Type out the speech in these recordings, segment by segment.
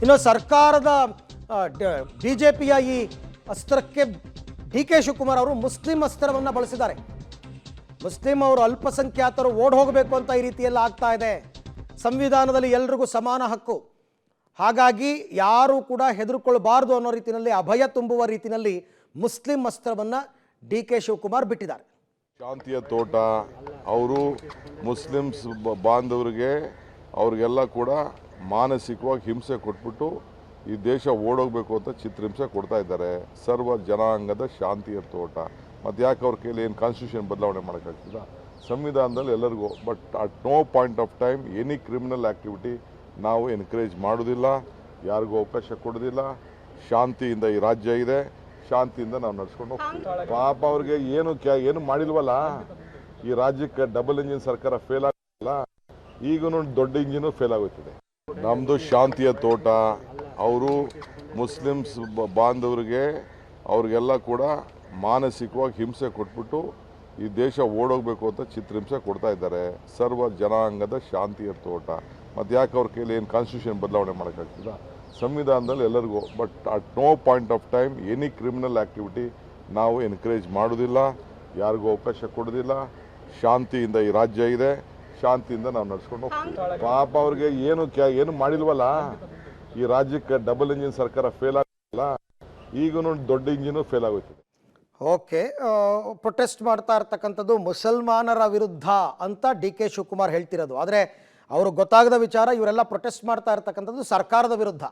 ಇನ್ನು ಸರ್ಕಾರದ ಬಿಜೆಪಿಯ ಈ ಅಸ್ತ್ರಕ್ಕೆ ಡಿ ಕೆ ಶಿವಕುಮಾರ್ ಅವರು ಮುಸ್ಲಿಂ ಅಸ್ತ್ರವನ್ನು ಬಳಸಿದ್ದಾರೆ. ಮುಸ್ಲಿಂ ಅವರು ಅಲ್ಪಸಂಖ್ಯಾತರು ಓಡ್ ಹೋಗಬೇಕು ಅಂತ ಈ ರೀತಿಯೆಲ್ಲ ಆಗ್ತಾ ಇದೆ. ಸಂವಿಧಾನದಲ್ಲಿ ಎಲ್ರಿಗೂ ಸಮಾನ ಹಕ್ಕು, ಹಾಗಾಗಿ ಯಾರು ಕೂಡ ಹೆದರ್ಕೊಳ್ಬಾರ್ದು ಅನ್ನೋ ರೀತಿಯಲ್ಲಿ ಅಭಯ ತುಂಬುವ ರೀತಿಯಲ್ಲಿ ಮುಸ್ಲಿಂ ಅಸ್ತ್ರವನ್ನು ಡಿ ಕೆ ಶಿವಕುಮಾರ್ ಬಿಟ್ಟಿದ್ದಾರೆ. ಶಾಂತಿಯ ತೋಟ ಅವರು ಮುಸ್ಲಿಮ್ಸ್ ಬಾಂಧವರಿಗೆ ಅವ್ರಿಗೆಲ್ಲ ಕೂಡ ಮಾನಸಿಕವಾಗಿ ಹಿಂಸೆ ಕೊಟ್ಬಿಟ್ಟು ಈ ದೇಶ ಓಡೋಗ್ಬೇಕು ಅಂತ ಚಿತ್ರಹಿಂಸೆ ಕೊಡ್ತಾ ಇದ್ದಾರೆ. ಸರ್ವ ಜನಾಂಗದ ಶಾಂತಿಯ ತೋಟ. ಮತ್ತು ಯಾಕೆ ಅವ್ರ ಕೈಲಿ ಏನು ಕಾನ್ಸ್ಟಿಟ್ಯೂಷನ್ ಬದಲಾವಣೆ ಮಾಡೋಕ್ಕಾಗ್ತದ? ಸಂವಿಧಾನದಲ್ಲಿ ಎಲ್ಲರಿಗೂ. But at no point of time any criminal activity ನಾವು ಎನ್ಕರೇಜ್ ಮಾಡೋದಿಲ್ಲ, ಯಾರಿಗೂ ಅವಕಾಶ ಕೊಡೋದಿಲ್ಲ. ಶಾಂತಿಯಿಂದ ಈ ರಾಜ್ಯ ಇದೆ, ಶಾಂತಿಯಿಂದ ನಾವು ನಡ್ಸ್ಕೊಂಡು ಹೋಗ್ತೀವಿ. ಪಾಪ ಅವ್ರಿಗೆ ಏನು ಮಾಡಿಲ್ವಲ್ಲ. ಈ ರಾಜ್ಯಕ್ಕೆ ಡಬಲ್ ಇಂಜಿನ್ ಸರ್ಕಾರ ಫೇಲ್ ಆಗಿಲ್ಲ, ಈಗೂ ದೊಡ್ಡ ಇಂಜಿನು ಫೇಲ್ ಆಗುತ್ತಿದೆ. ನಮ್ಮದು ಶಾಂತಿಯ ತೋಟ ಅವರು ಮುಸ್ಲಿಮ್ಸ್ ಬಾಂಧವರಿಗೆ ಅವ್ರಿಗೆಲ್ಲ ಕೂಡ ಮಾನಸಿಕವಾಗಿ ಹಿಂಸೆ ಕೊಟ್ಬಿಟ್ಟು ಈ ದೇಶ ಓಡೋಗ್ಬೇಕು ಅಂತ ಚಿತ್ರಹಿಂಸೆ ಕೊಡ್ತಾ ಇದ್ದಾರೆ. ಸರ್ವ ಜನಾಂಗದ ಶಾಂತಿಯ ತೋಟ. ಮತ್ತು ಯಾಕೆ ಅವ್ರ ಕೈಲಿ ಏನು ಕಾನ್ಸ್ಟಿಟ್ಯೂಷನ್ ಬದಲಾವಣೆ ಮಾಡೋಕ್ಕಾಗ್ತದ? ಸಂವಿಧಾನದಲ್ಲಿ ಎಲ್ಲರಿಗೂ. But at no point of time any criminal activity ನಾವು ಎನ್ಕರೇಜ್ ಮಾಡೋದಿಲ್ಲ, ಯಾರಿಗೂ ಅವಕಾಶ ಕೊಡೋದಿಲ್ಲ. ಶಾಂತಿಯಿಂದ ಈ ರಾಜ್ಯ ಇದೆ, ಶಾಂತಿಯಿಂದ ನಾವು ನಡ್ಸ್ಕೊಂಡು ಹೋಗ್ತೀವಿ. ಪಾಪ ಅವ್ರಿಗೆ ಏನು ಮಾಡಿಲ್ವಲ್ಲ. ಈ ರಾಜ್ಯಕ್ಕೆ ಡಬಲ್ ಇಂಜಿನ್ ಸರ್ಕಾರ ಫೇಲ್ ಆಗಿಲ್ಲ, ಈಗೂ ದೊಡ್ಡ ಇಂಜಿನು ಫೇಲ್ ಆಗುತ್ತಿದೆ. ಓಕೆ, ಪ್ರೊಟೆಸ್ಟ್ ಮಾಡ್ತಾ ಇರ್ತಕ್ಕಂಥದ್ದು ಮುಸಲ್ಮಾನರ ವಿರುದ್ಧ ಅಂತ ಡಿ ಕೆ ಶಿವಕುಮಾರ್ ಹೇಳ್ತಿರೋದು. ಆದರೆ ಅವರು ಗೊತ್ತಾಗದ ವಿಚಾರ, ಇವರೆಲ್ಲ ಪ್ರೊಟೆಸ್ಟ್ ಮಾಡ್ತಾ ಇರ್ತಕ್ಕಂಥದ್ದು ಸರ್ಕಾರದ ವಿರುದ್ಧ.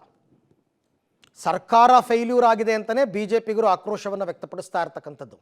ಸರ್ಕಾರ ಫೇಲ್ಯೂರ್ ಆಗಿದೆ ಅಂತಲೇ ಬಿ ಜೆ ಪಿಗರು ಆಕ್ರೋಶವನ್ನು ವ್ಯಕ್ತಪಡಿಸ್ತಾ ಇರ್ತಕ್ಕಂಥದ್ದು.